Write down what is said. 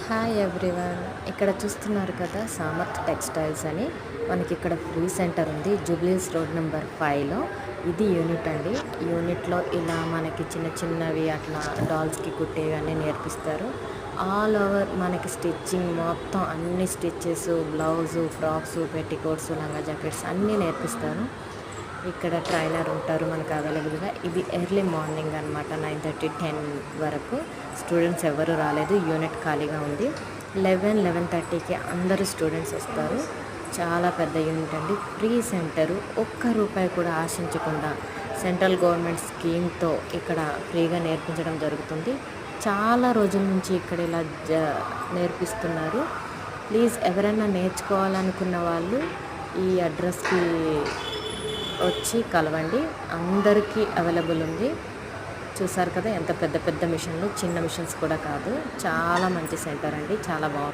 Hi everyone. ఇక్కడ చూస్తున్నారు కదా సామర్థ్ టెక్స్టైల్స్ అని. మనకి ఇక్కడ ఫ్రీ సెంటర్ ఉంది జూబ్లీస్ రోడ్ నెంబర్ 5లో. ఇది యూనిట్ అండి. యూనిట్లో ఇలా మనకి చిన్న చిన్నవి అట్లా డాల్స్కి కుట్టేవి అన్నీ నేర్పిస్తారు. ఆల్ ఓవర్ మనకి స్టిచ్చింగ్ మొత్తం అన్ని స్టిచ్చెస్, బ్లౌజు, ఫ్రాక్స్, పెట్టికోట్స్, లంగా జాకెట్స్ అన్నీ నేర్పిస్తారు. ఇక్కడ ట్రైనర్ ఉంటారు మనకు అవైలబుల్గా. ఇది ఎర్లీ మార్నింగ్ అనమాట, 9:30 10 వరకు. స్టూడెంట్స్ ఎవరు రాలేదు, యూనిట్ ఖాళీగా ఉంది. 11-11:30కి అందరూ స్టూడెంట్స్ వస్తారు. చాలా పెద్ద యూనిట్ అండి. ఫ్రీ సెంటరు, ఒక్క రూపాయి కూడా ఆశించకుండా సెంట్రల్ గవర్నమెంట్ స్కీమ్తో ఇక్కడ ఫ్రీగా నేర్పించడం జరుగుతుంది. చాలా రోజుల నుంచి ఇక్కడ ఇలా నేర్పిస్తున్నారు. ప్లీజ్ ఎవరైనా నేర్చుకోవాలనుకున్న వాళ్ళు ఈ అడ్రస్కి వచ్చి కలవండి. అందరికీ అవైలబుల్ ఉంది. చూసారు కదా ఎంత పెద్ద పెద్ద మిషన్లు, చిన్న మిషన్స్ కూడా కాదు. చాలా మంచి సెంటర్ అండి, చాలా బాగుంది.